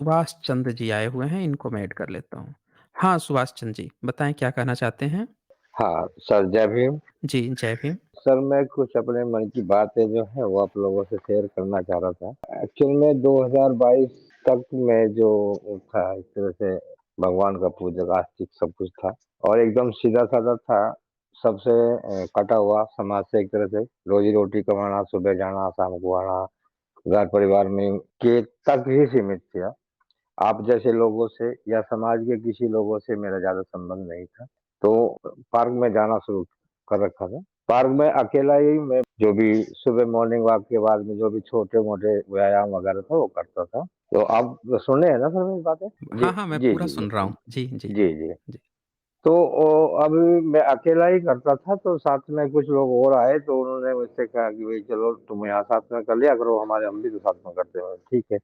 सुभाष चंद्र जी आए हुए हैं, इनको मैं ऐड कर लेता हूँ। हाँ, सुभाष चंद्र जी, बताएँ क्या कहना चाहते हैं? हाँ, सर जय भीम। जी, जय भीम। सर मैं कुछ अपने मन की बातें जो है वो आप लोगों से शेयर करना चाह रहा था। एक्चुअल में 2022 तक में जो था एक तरह से भगवान का पूजक आस्तिक सब कुछ था और एकदम सीधा-साधा था। सबसे कटा हुआ समाज से एक तरह से रोज़ी-रोटी कमाना, सुबह जाना, शाम को आना, घर परिवार में के तक ही सीमित था। आप जैसे लोगों से या समाज के किसी लोगों से मेरा ज़्यादा संबंध नहीं था। तो पार्क में जाना शुरू कर रखा था। पार्क में अकेला ही मैं जो भी सुबह मॉर्निंग वॉक के बाद में जो भी छोटे-मोटे व्यायाम वगैरह था वो करता था। तो आप सुन रहे हैं ना सर मेरी बातें? जी, हाँ, हाँ, मैं जी, पूरा जी, सुन रहा जी। हूँ। जी, जी, जी, जी। जी। तो अभी मैं अकेला ही करता था तो साथ में कुछ लोग और आए तो उन्होंने मुझसे कहा कि भई चलो तुम यहाँ साथ में कर लिया करो हमारे हम भी तो साथ में करते हैं। ठीक है।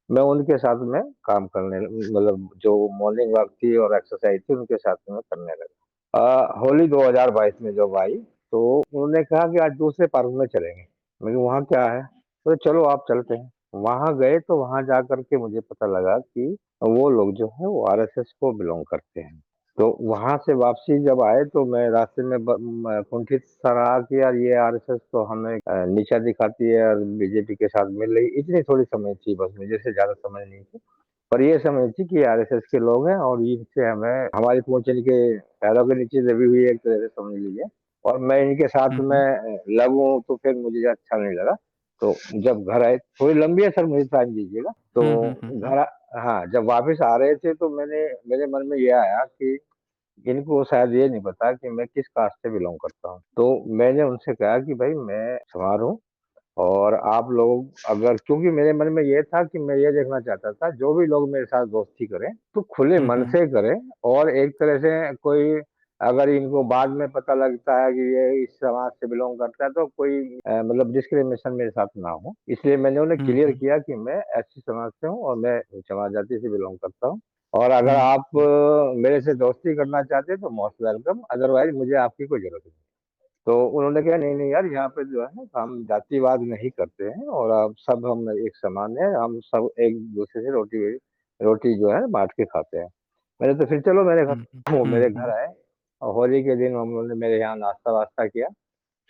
मैं उनके साथ में काम करने मतलब जो मॉर्निंग वॉक थी और एक्सरसाइज थी उनके साथ में करने लगा। होली 2022 में जब आई तो उन्होंने कहा कि आज दूसरे पार्क में चलेंगे। मैं कहा वहाँ क्या है? बोले चलो आप चलते हैं। वहाँ गए तो वहाँ जा कर के मुझे पता लगा कि वो लोग जो है वो आरएसएस को बिलॉन्ग करते हैं। तो वहाँ से वापसी जब आए तो मैं रास्ते में कुंठित सा रहा कि यार ये आरएसएस तो हमें नीचा दिखाती है और बीजेपी के साथ मिल रही इतनी थोड़ी समझ थी बस मुझे से ज़्यादा समझ नहीं थी। पर ये समझ थी कि आरएसएस के लोग हैं और इनसे हमें हमारी पहुँच इनके पैरों के नीचे दबी हुई है एक तरह से समझ लीजिए और मैं इनके साथ हुँ, में हुँ। लगूँ तो फिर मुझे अच्छा नहीं लगा। तो जब घर आए थोड़ी लंबी है सर मुझे टाइम दीजिएगा। तो हुँ, हुँ, हुँ, हुँ। घर आ हाँ, जब वापस आ रहे थे तो मेरे मन में ये आया कि इनको शायद ये नहीं पता कि मैं किस कास्ट से बिलॉन्ग करता हूँ। तो मैंने उनसे कहा कि भाई मैं चमार हूँ और आप लोग अगर क्योंकि मेरे मन में ये था कि मैं ये देखना चाहता था जो भी लोग मेरे साथ दोस्ती करें तो खुले हुँ, मन हुँ। से करें और एक तरह से कोई अगर इनको बाद में पता लगता है कि ये इस समाज से बिलोंग करता है तो कोई मतलब डिस्क्रिमिनेशन मेरे साथ ना हो इसलिए मैंने उन्हें हुँ, क्लियर हुँ। किया कि मैं ऐसी समाज से हूँ और मैं समाज जाति से बिलोंग करता हूँ और अगर हुँ, आप हुँ। मेरे से दोस्ती करना चाहते हैं तो मोस्ट वेलकम अदरवाइज मुझे आपकी कोई जरूरत नहीं। तो उन्होंने कहा नहीं, नहीं यार यहाँ पे जो है हम जातिवाद नहीं करते हैं और आप सब हम एक समान हैं, हम सब एक-दूसरे से रोटी रोटी जो है बाँट के खाते हैं। मैंने तो फिर चलो मेरे हुँ, हुँ। घर वो हुँ, मेरे घर हुँ। आए और होली के दिन उन्होंने मेरे यहाँ नाश्ता-वाश्ता किया।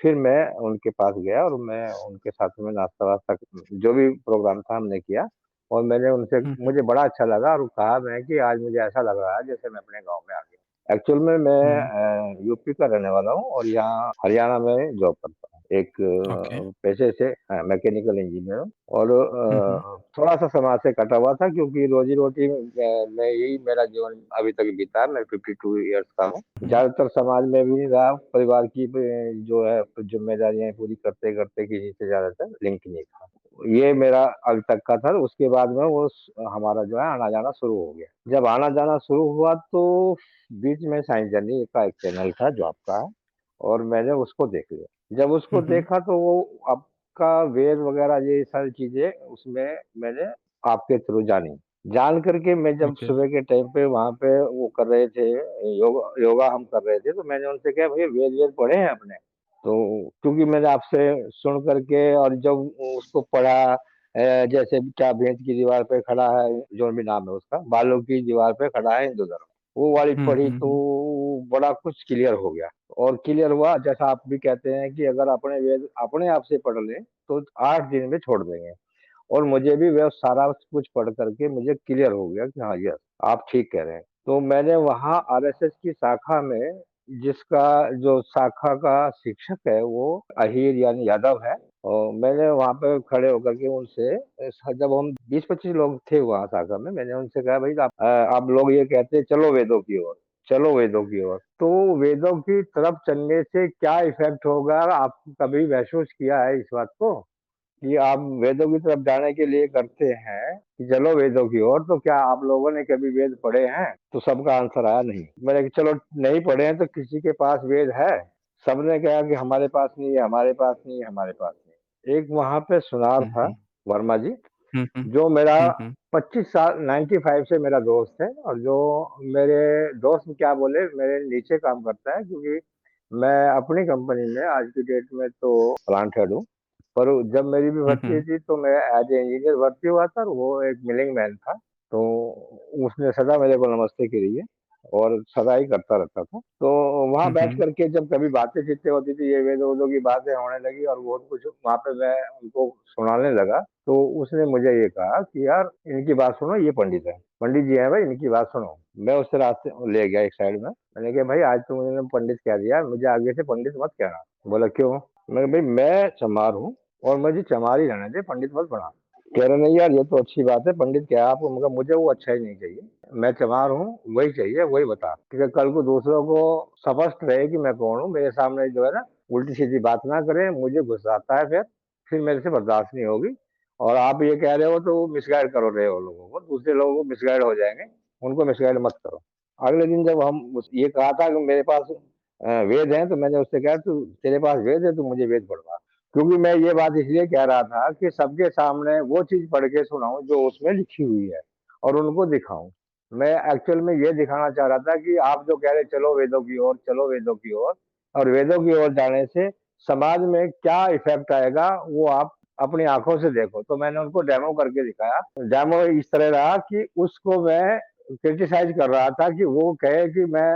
फिर मैं उनके पास गया और मैं उनके साथ में नाश्ता-वाश्ता जो भी प्रोग्राम था हमने किया और मैंने उनसे हुँ, हुँ। मुझे बड़ा अच्छा लगा और कहा मैं कि आज मुझे ऐसा लग रहा है जैसे मैं अपने गाँव में आ गया। एक्चुअल में मैं हुँ। यूपी का रहने वाला हूँ और यहाँ हरियाणा में जॉब करता हूँ। एक ओके। पेशे से मैकेनिकल इंजीनियर हूँ और हुँ, हुँ। थोड़ा-सा समाज से कटा हुआ था क्योंकि रोज़ी-रोटी में ही मेरा जीवन अभी तक बीता है। मैं 52 इयर्स का हूँ। हुँ। ज़्यादातर समाज में भी रहा, परिवार की जो है ज़िम्मेदारियाँ पूरी करते-करते किसी से ज़्यादातर लिंक नहीं था। ये मेरा अभी तक का था, उसके बाद में वो हमारा जो है आना-जाना शुरू हो गया। जब आना-जाना शुरू हुआ तो बीच में साइंस जर्नी का एक चैनल था जो आपका है और मैंने उसको देख लिया। जब उसको हुँ, हुँ। देखा तो वो आपका वेद वगैरह ये सारी चीज़ें उसमें मैंने आपके थ्रू जानी। जान कर के मैं जब ओके। सुबह के टाइम पे वहाँ पे वो कर रहे थे योगा हम कर रहे थे, तो मैंने उनसे कहा भैया वेद-वेद पढ़े हैं आपने? तो क्योंकि मैंने आपसे सुन कर के और जब उसको पढ़ा जैसे क्या भेंट की दीवार पे खड़ा है, जो भी नाम है उसका, बालों की दीवार पे खड़ा है हिंदू धर्म। वो वाली हुँ, पढ़ी हुँ, तो हुँ। बड़ा कुछ क्लियर हो गया और क्लियर हुआ जैसा आप भी कहते हैं कि अगर अपने वेद अपने आप से पढ़ लें, तो 8 दिन में छोड़ देंगे और मुझे भी वह सारा कुछ पढ़ कर के मुझे क्लियर हो गया कि हाँ, यस, आप ठीक कह रहे हैं। तो मैंने वहाँ आरएसएस की शाखा में जिसका जो शाखा का शिक्षक है वो अहीर यानी यादव है और मैंने वहाँ पे खड़े होकर के उनसे जब हम 20-25 लोग थे वहाँ शाखा में, मैंने उनसे कहा भई आप लोग ये कहते हैं चलो वेदों की ओर, चलो वेदों की ओर। तो वेदों की तरफ चलने से क्या इफ़ेक्ट होगा आपने कभी महसूस किया है इस बात को? कि आप वेदों की तरफ जाने के लिए करते हैं कि चलो वेदों की ओर, तो क्या आप लोगों ने कभी वेद पढ़े हैं? तो सबका आंसर आया नहीं। मैंने कहा चलो नहीं पढ़े हैं तो किसी के पास वेद है? सबने कहा कि हमारे पास नहीं है, हमारे पास नहीं है, हमारे पास नहीं है। एक वहाँ पे सुनार हुँ, था, हुँ। वर्मा जी, हुँ, हुँ। जो मेरा हुँ, हुँ। 25 साल 95 से मेरा दोस्त है और जो मेरे दोस्त क्या बोले मेरे नीचे काम करता है क्योंकि मैं अपनी कंपनी में आज की डेट में तो प्लांट हेड हूँ। पर जब मेरी भी हुँ, भर्ती हुँ। थी तो मैं एज़ ए इंजीनियर भर्ती हुआ था और वो एक मिलिंग मैन था। तो उसने सदा मेरे को नमस्ते करी है और सदा ही करता रहता था। तो वहाँ हुँ, बैठ हुँ। करके जब कभी बातें चीतें होती थी, ये वेदों वेदों की बातें होने लगी और वो कुछ वहाँ पे मैं उनको सुनाने लगा, तो उसने मुझे ये कहा कि यार इनकी बात सुनो, ये पंडित है, पंडित जी हैं भाई, इनकी बात सुनो। मैं उससे रास्ते ले गया एक साइड में, मैंने कहा भाई आज तो मुझे पंडित कह दिया, मुझे आगे से पंडित मत कहना। बोला क्यों? मैं कहा, भाई मैं चमार हूँ और मुझे चमार ही रहने दे, पंडित मत बना। कह रहे नहीं यार ये तो अच्छी बात है, पंडित क्या आपको? मगर मुझे वो अच्छा ही नहीं चाहिए, मैं चमार हूँ, वही चाहिए, वही बता, क्योंकि कल को दूसरों को स्पष्ट रहे कि मैं कौन हूँ, मेरे सामने जो है ना उल्टी सीधी बात ना करे, मुझे गुस्सा आता है फिर मेरे से बर्दाश्त नहीं होगी। और आप ये कह रहे हो तो मिसगाइड करो रहे हो लोगों को, दूसरे लोगों को मिसगाइड हो जाएंगे, उनको मिसगाइड मत करो। अगले दिन जब ये कहा था कि मेरे पास वेद है, तो मैंने उससे कहा तू तेरे पास वेद है तो मुझे वेद पढ़वा, क्योंकि मैं ये बात इसलिए कह रहा था कि सबके सामने वो चीज पढ़ के सुनाऊं जो उसमें लिखी हुई है और उनको दिखाऊं। मैं एक्चुअल में ये दिखाना चाह रहा था कि आप जो कह रहे चलो वेदों की ओर, चलो वेदों की ओर, और वेदों की ओर जाने से समाज में क्या इफेक्ट आएगा वो आप अपनी आंखों से देखो। तो मैंने उनको डेमो करके दिखाया। डेमो इस तरह रहा कि उसको मैं क्रिटिसाइज कर रहा था कि वो कहे कि मैं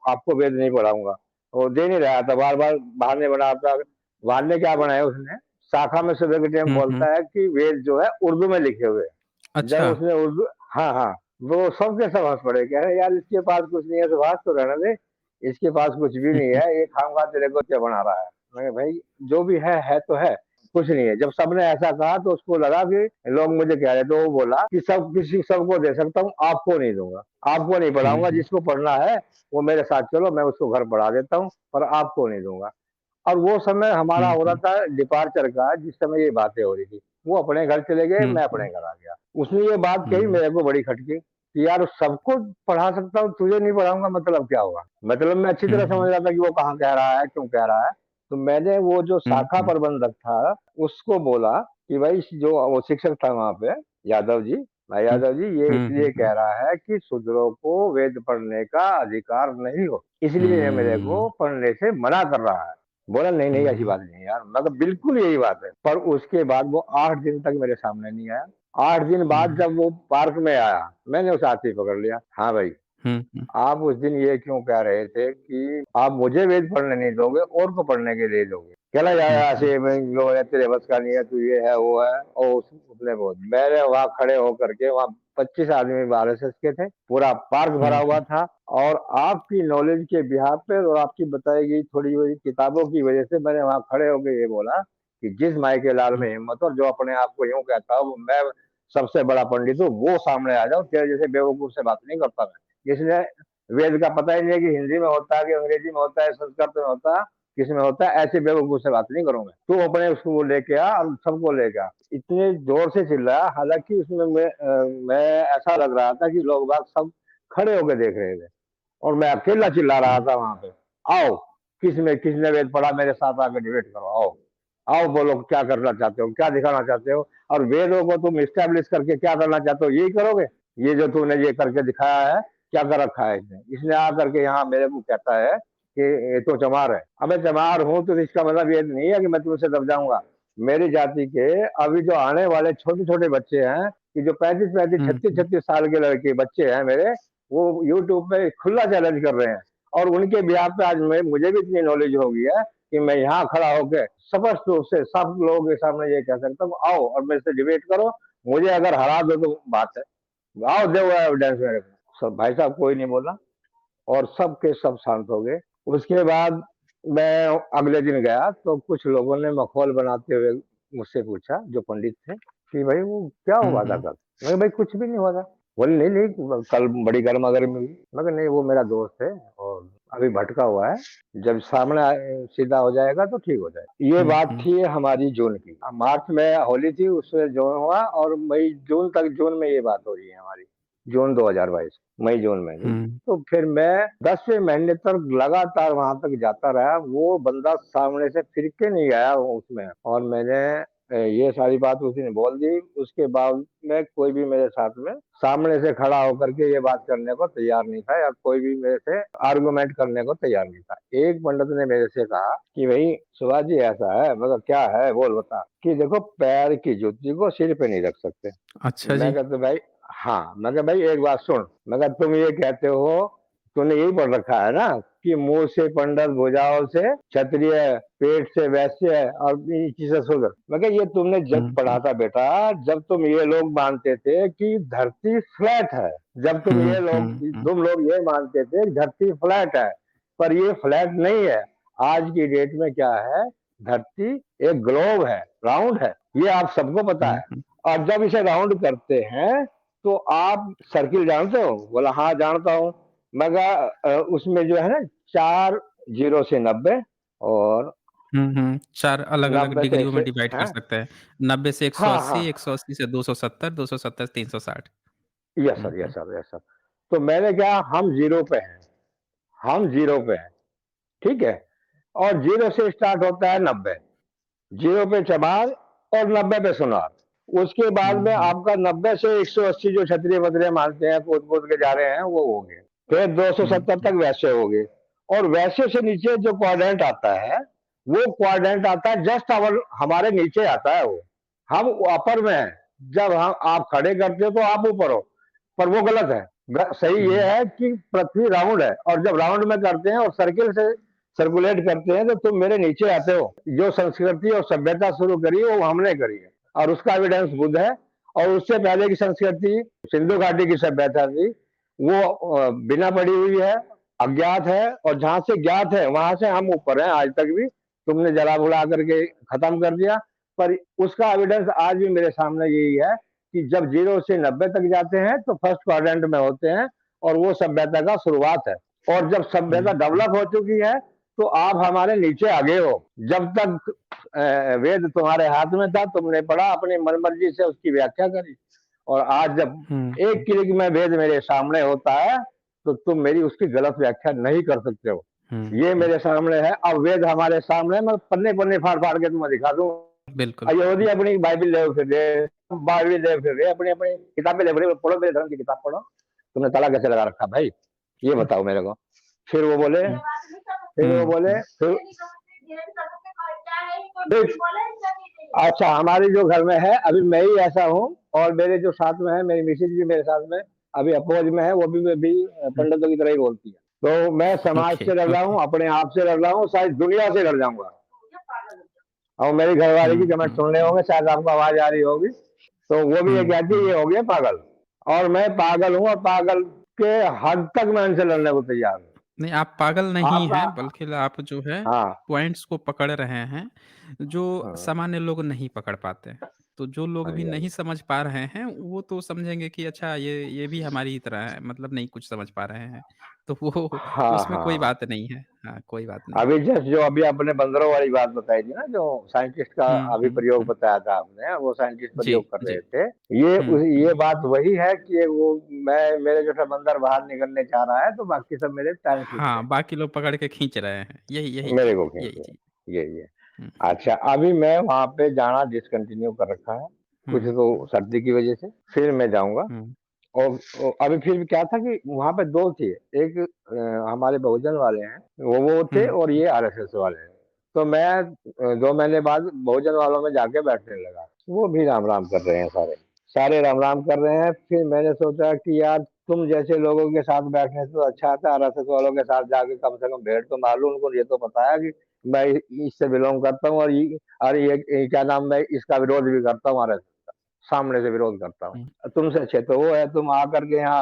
आपको वेद नहीं पढ़ाऊंगा, वो दे नहीं रहा था, बार बार बहाने बनाता। बहाने क्या बनाया उसने, शाखा में सुबह के टाइम हुँ, हुँ। बोलता है कि वेद जो है उर्दू में लिखे हुए हैं। जब अच्छा। उसने उर्दू, हाँ हाँ, वो सबके सब हंस पड़े, कह रहे यार इसके पास कुछ नहीं है तो बात तो रहने दे, इसके पास कुछ भी हुँ, नहीं हुँ। है, ये खामखा तेरे को क्या बना रहा है। मैं कहा, भाई जो भी है तो है, कुछ नहीं है। जब सबने ऐसा कहा तो उसको लगा कि लोग मुझे कह रहे, तो वो बोला कि सब किसी सबको दे सकता हूँ, आपको नहीं दूंगा, आपको नहीं हुँ, पढ़ाऊंगा, हुँ। जिसको पढ़ना है वो मेरे साथ चलो, मैं उसको घर पढ़ा देता हूँ, पर आपको नहीं दूंगा। और वो समय हमारा हुँ, हो रहा हुँ। था डिपार्चर का, जिस समय ये बातें हो रही थी। वो अपने घर चले गए, हुँ, मैं अपने हुँ। घर आ गया। उसने ये बात कही, हुँ। मेरे को बड़ी खटकी कि यार सबको पढ़ा सकता हूँ, तुझे नहीं पढ़ाऊंगा, मतलब क्या होगा? मतलब मैं अच्छी हुँ, तरह समझ हुँ। रहा था कि वो कहाँ कह रहा है, क्यों कह रहा है। तो मैंने वो जो हुँ, शाखा हुँ। प्रबंधक था उसको बोला कि भाई जो वो शिक्षक था वहां पे, यादव जी, भाई हुँ। यादव जी, ये हुँ, हुँ, इसलिए हुँ। कह रहा है कि शूद्रों को वेद पढ़ने का अधिकार नहीं हो, इसलिए ये मेरे हुँ। को पढ़ने से मना कर रहा है। बोला नहीं नहीं ऐसी हुँ। बात नहीं है यार, मतलब बिल्कुल यही बात है। पर उसके बाद वो 8 दिन तक मेरे सामने नहीं आया। 8 दिन बाद हुँ। जब वो पार्क में आया, मैंने उसे हाथ ही पकड़ लिया। हाँ भाई, हुँ, हुँ। आप उस दिन ये क्यों कह रहे थे कि आप मुझे वेद पढ़ने नहीं दोगे और को पढ़ने के लिए दोगे? कहला यार हुँ, हुँ। ऐसे जो है तेरे बस का नहीं है, तू ये है वो है। और उसने बहुत, मैंने वहां खड़े होकर के, वहां 25 आदमी RSS के थे, पूरा पार्क भरा हुँ, हुआ हुँ। था, और आपकी नॉलेज के बिहार पे और आपकी बताई गई थोड़ी बड़ी किताबों की वजह से मैंने वहां खड़े होकर ये बोला कि जिस माई के लाल हुँ। में हिम्मत और जो अपने आप को यूं कहता हो मैं सबसे बड़ा पंडित हूँ, वो सामने आ जाओ, तेरे जैसे बेवकूफ से बात नहीं करता मैं। इसलिए वेद का पता ही नहीं है कि हिंदी में होता है कि अंग्रेजी में होता है, संस्कृत में होता है, किस में होता है, ऐसे बेवकूफ से बात नहीं करूंगा। तू अपने उसको लेके आ और सबको लेके आ। इतने जोर से चिल्लाया, हालांकि उसमें मैं ऐसा लग रहा था कि लोग बाग सब खड़े होकर देख रहे थे और मैं अकेला चिल्ला रहा हुँ। था वहां पे। आओ, किसने वेद पढ़ा, मेरे साथ आकर डिबेट करो, आओ। आओ बोलो क्या करना चाहते हो, क्या दिखाना चाहते हो, और वेदों को तुम इस्टेब्लिश करके क्या करना चाहते हो, यही करोगे? ये जो तूने ये करके दिखाया है, क्या कर रखा है इसने? इसने आकर के यहाँ मेरे को कहता है कि ये तो चमार है। अबे चमार हूं तो इसका मतलब ये नहीं है कि मैं तुमसे दब जाऊंगा। मेरी जाति के अभी जो आने वाले छोटे छोटे बच्चे हैं, कि जो 35-35 हुँ, छत्तीस हुँ। छत्तीस साल के लड़के बच्चे हैं मेरे, वो यूट्यूब पे खुला चैलेंज कर रहे हैं। और उनके बिहार पे आज मुझे भी इतनी नॉलेज हो गई है कि मैं यहाँ खड़ा होकर स्पष्ट रूप से सब लोगों के सामने ये कह सकता हूँ, आओ और मेरे से डिबेट करो, मुझे अगर हरा दो तो बात है, आओ दो एविडेंस मेरे को। सब भाई साहब कोई नहीं बोला और सब के सब शांत हो गए। उसके बाद मैं अगले दिन गया तो कुछ लोगों ने मखौल बनाते हुए मुझसे पूछा, जो पंडित थे, कि भाई वो क्या हुँ, हुआ था हुँ। कल? मैं कहा, भाई कुछ भी नहीं हुआ था। बोले नहीं नहीं कल बड़ी गर्मा गर्मी हुई। मैं कहा, नहीं वो मेरा दोस्त है और अभी भटका हुआ है, जब सामने सीधा हो जाएगा तो ठीक हो जाएगा। ये हुँ, बात हुँ। थी हमारी जून की। मार्च में होली थी, उसमें जून हुआ, और मई जून तक, जून में ये बात हो रही है हमारी, जून 2022, मई जून में नहीं। हुँ। तो फिर मैं 10वें महीने तक लगातार वहां तक जाता रहा, वो बंदा सामने से फिर के नहीं आया उसमें, और मैंने ये सारी बात उसी ने बोल दी। उसके बाद में कोई भी मेरे साथ में सामने से खड़ा होकर के ये बात करने को तैयार नहीं था, या कोई भी मेरे से आर्गुमेंट करने को तैयार नहीं था। एक पंडित ने मेरे से कहा कि भाई सुभाष जी ऐसा है, मतलब क्या है बोल बता, कि देखो पैर की जुत्ती को सिर पे नहीं रख सकते। अच्छा मैं जी। कहता भाई, हाँ, मैं कहा भाई एक बात सुन, मैं कहा तुम ये कहते हो, तूने यही पढ़ रखा है ना कि मुंह से पंडित भुजाओं से क्षत्रिय, पेट से वैश्य और नीची से शूद्र। मैं कहा ये तुमने जब हुँ, पढ़ा हुँ। था बेटा, जब तुम ये लोग मानते थे कि धरती फ्लैट है, जब हुँ, हुँ, हुँ। तुम लोग ये मानते थे कि धरती फ्लैट है, पर ये फ्लैट नहीं है। आज की डेट में क्या है, धरती एक ग्लोब है, राउंड है, ये आप सबको पता हुँ, है। हुँ। और जब इसे राउंड करते हैं तो आप सर्किल जानते हो? बोला हाँ जानता हूँ। मैं कहा उसमें जो है ना, 4 0 से 90 और हुँ, हुँ। 4 अलग-अलग 90 से डिग्रियों 1 में से डिवाइड कर हैं? सकते हैं। 90 से हाँ, 180, हाँ। 180 से 270, 270 से 360। यस हुँ, सर, यस हुँ। Sir, yes sir. तो मैंने कहा हम 0 पे हैं, हम 0 पे हैं, ठीक है? और 0 से स्टार्ट होता है 90, 0 पे चमार और 90 पे सुनार। उसके बाद हुँ, में हुँ। आपका 90 से 180 जो क्षत्रिय-वत्रिय मानते हैं, कूद-कूद के जा रहे हैं, वो हो गए। फिर हुँ, 270 हुँ। तक वैश्य हो गए। और वैश्य से नीचे जो क्वाड्रेंट आता है, वो क्वाड्रेंट आता है जस्ट अवर हमारे नीचे आता है वो। हम अपर में हैं। जब हम आप खड़े करते हो तो आप ऊपर हो, पर वो गलत है। सही ये हुँ, है कि पृथ्वी राउंड है, और जब राउंड में करते हैं और सर्किल से सर्कुलेट करते हैं तो तुम मेरे नीचे आते हो। जो संस्कृति और सभ्यता शुरू करी वो हमने करी है, और उसका एविडेंस बुद्ध है। और उससे पहले की संस्कृति सिंधु घाटी की सभ्यता थी, वो बिना पड़ी हुई है, अज्ञात है, और जहां से ज्ञात है वहां से हम ऊपर हैं आज तक भी। तुमने जला बुला करके खत्म कर दिया, पर उसका एविडेंस आज भी मेरे सामने यही है कि जब 0 से 90 तक जाते हैं तो फर्स्ट क्वाड्रेंट में होते हैं, और वो सभ्यता का शुरुआत है। और जब सभ्यता हुँ, हुँ। डेवलप हो चुकी है तो आप हमारे नीचे आगे हो। जब तक वेद तुम्हारे हाथ में था, तुमने पढ़ा, अपनी मनमर्जी से उसकी व्याख्या करी। और आज जब हुँ, एक हुँ। क्लिक में वेद मेरे सामने होता है, तो तुम मेरी उसकी गलत व्याख्या नहीं कर सकते हो। हुँ, ये हुँ। मेरे सामने है, अब वेद हमारे सामने, मैं पन्ने पन्ने फाड़ फाड़ के तुम्हें दिखा दूं। बिल्कुल। यहूदी अपनी बाइबिल ले फिर रहे, बाइबिल ले फिर रहे, अपनी अपनी किताबें ले फिर रहे, पढ़ो मेरे धर्म की किताब पढ़ो। तुमने ताला कैसे लगा रखा भाई, ये हुँ, बताओ मेरे को। फिर वो बोले हुँ। फिर वो हुँ, बोले हुँ। फिर फिर अच्छा, हमारे जो घर में है अभी मैं ही ऐसा हूँ, और मेरे जो साथ में है, मेरी मिसेज भी मेरे साथ में अभी अपोज में है, वो भी हुँ। पंडितों की तरह ही बोलती है। तो मैं समाज ओके, से डर रहा ओके। हूँ, अपने आप से डर रहा हूँ, शायद दुनिया से डर जाऊंगा। और मेरी घरवाली की हुँ, कमेंट हुँ, सुन रहे हुँ। होंगे, शायद आपको आवाज आ रही होगी। तो वो भी ये हुँ, कहती है हुँ। ये हो गया पागल। और मैं पागल हूँ, और पागल के हद तक मैं इनसे लड़ने को तैयार हूँ। नहीं, आप पागल नहीं आपका हैं, बल्कि आप जो है हाँ, पॉइंट्स को पकड़ रहे हैं, जो हाँ, सामान्य लोग नहीं पकड़ पाते। तो जो लोग हाँ भी जी, हाँ नहीं जी। समझ पा रहे हैं, वो तो समझेंगे कि अच्छा ये भी हमारी ही तरह है, मतलब नहीं कुछ समझ पा रहे हैं। तो वो हाँ, उसमें कोई हाँ। बात नहीं है। हाँ, कोई बात नहीं। अभी जस्ट जो अभी आपने बंदरों वाली बात बताई थी ना, जो साइंटिस्ट का हुँ, अभी हुँ, प्रयोग हुँ। बताया था आपने, वो साइंटिस्ट जी, प्रयोग कर जी। रहे थे। हुँ, ये हुँ। बात वही है कि वो मैं मेरे जो बंदर बाहर निकलने चाह रहा है, तो बाकी सब मेरे टांग खींच रहे हाँ, बाकी लोग पकड़ के खींच रहे हैं। यही हैं, यही मेरे चीज़ को है, खींच यही रहे चीज़। हैं। ये हुँ, हुँ। अच्छा, अभी मैं वहां पे जाना डिसकंटिन्यू कर रखा है, कुछ हुँ, तो हुँ, सर्दी की वजह से। फिर मैं जाऊंगा। हुँ, और अभी फिर भी क्या था कि वहां पे दो थे, एक हमारे बहुजन वाले हैं, वो थे, हुँ, और ये आरएसएस वाले हैं। तो मैं 2 महीने बाद बहुजन वालों में जाके बैठने लगा। वो भी राम राम कर रहे हैं, सारे सारे राम राम कर रहे हैं। फिर मैंने सोचा कि यार, तुम जैसे लोगों के साथ बैठने से तो अच्छा था आरएसएस वालों के साथ जाके कम से कम भेंट तो मार लूं। उनको ये तो पता है कि मैं इससे बिलोंग करता हूँ, और अरे ये क्या नाम, मैं इसका विरोध भी करता हूँ, आरएसएस का सामने से विरोध करता हुँ, हूँ। तुमसे अच्छे तो वो है, तुम आकर के यहाँ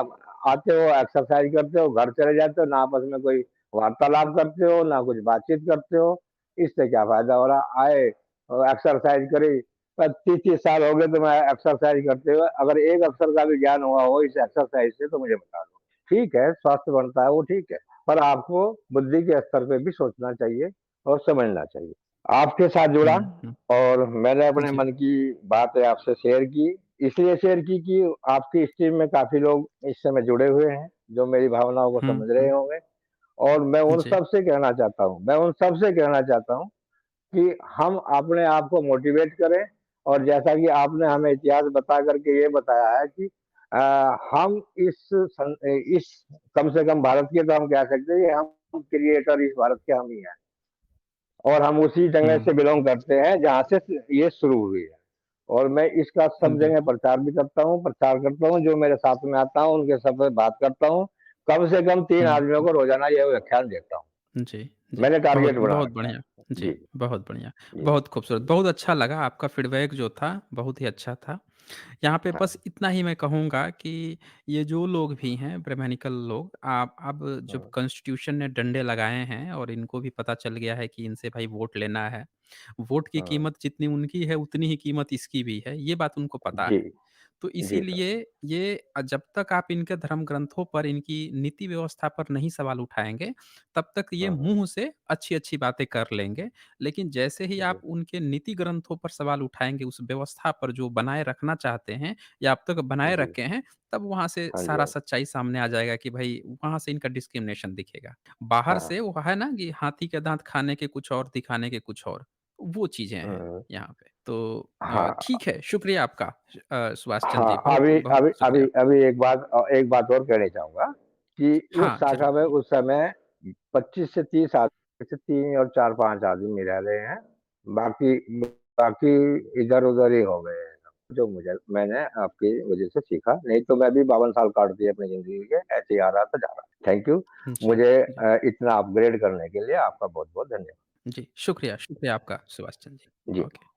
आते हो, एक्सरसाइज करते हो, घर चले जाते हो, ना आपस में कोई वार्तालाप करते हो, ना कुछ बातचीत करते हो। इससे क्या फायदा हो रहा, आए और एक्सरसाइज करी। 30-30 साल हो गए तुम्हें एक्सरसाइज करते हुए, अगर एक अक्षर का भी ज्ञान हुआ हो इस एक्सरसाइज से तो मुझे बता दो। ठीक है, स्वास्थ्य बनता है वो, ठीक है, पर आपको बुद्धि के स्तर पे भी सोचना चाहिए और समझना चाहिए। आपके साथ जुड़ा, हुँ, हुँ। और मैंने अपने जी। मन की बातें आपसे शेयर की। इसलिए शेयर की कि आपकी स्ट्रीम में काफी लोग इस समय जुड़े हुए हैं, जो मेरी भावनाओं को हुँ, समझ रहे हुँ। होंगे। और जी। मैं उन सबसे कहना चाहता हूँ कि हम अपने आप को मोटिवेट करें। और जैसा कि आपने हमें इतिहास बता करके ये बताया है कि हम इस कम से कम भारत के, तो हम कह सकते हैं कि हम क्रिएटर इस भारत के हम ही हैं, और हम उसी जगह हुँ, से बिलोंग करते हैं जहां से ये शुरू हुई है। और मैं इसका सब जगह बिल्कुल। प्रचार करता हूँ, जो मेरे साथ में आता हूँ, उनके साथ में बात करता हूँ। कम से कम 3 हुँ, आदमियों हुँ। को रोज़ाना ये व्याख्यान देता हूँ। जी, जी। मैंने बहुत टारगेट बना बहुत रखा है। बढ़िया। जी, जी, बहुत बढ़िया। जी। बहुत खूबसूरत, बहुत अच्छा लगा आपका फीडबैक जो था, बहुत ही अच्छा था। यहाँ पे हाँ, बस इतना ही मैं कहूँगा कि ये जो लोग भी हैं ब्राह्मणिकल लोग, आप अब जब हाँ, कॉन्स्टिट्यूशन ने डंडे लगाए हैं और इनको भी पता चल गया है कि इनसे भाई वोट लेना है। वोट की हाँ। कीमत जितनी उनकी है, उतनी ही कीमत इसकी भी है, ये बात उनको पता जी, है। तो जी सर। इसीलिए ये जब तक आप इनके धर्म ग्रंथों पर, इनकी नीति व्यवस्था पर नहीं सवाल उठाएँगे, तब तक ये हाँ, हाँ। मुँह से अच्छी-अच्छी बातें कर लेंगे। लेकिन जैसे ही आप जी, उनके नीति ग्रंथों पर सवाल उठाएँगे, उस व्यवस्था पर जो बनाए रखना चाहते हैं या अब तक बनाए जी। रखे हैं, तब वहाँ से हाँ जी, सारा हाँ। सच्चाई सामने आ जाएगा कि भई वहाँ से इनका डिस्क्रिमिनेशन दिखेगा। बाहर हाँ, से वो है ना कि हाथी के दाँत खाने के कुछ और, दिखाने के कुछ और, वो चीज़ें हैं हुँ। यहाँ पे। तो हाँ, ठीक है, शुक्रिया आपका सुभाष चंद्र जी, हाँ, बहुत-बहुत शुक्रिया। अभी एक बात और कहनी चाहूँगा कि उस हाँ, शाखा में चलिए। उस समय 25 से 30 आदमी से 3 और 4-5 आदमी रह रहे हैं। बाकी बाकी इधर-उधर ही हो गए हैं, जो मैंने आपकी वज़ह से सीखा। नहीं तो मैं भी 52 साल काट दिए अपनी ज़िंदगी के, ऐसे ही आ रहा था, जा रहा। Thank you. जी, मुझे जी, इतना अपग्रेड करने के लिए आपका बहुत-बहुत धन्यवाद। जी, शुक्रिया, शुक्रिया आपका सुभाष चंद्र जी। जी। ओके।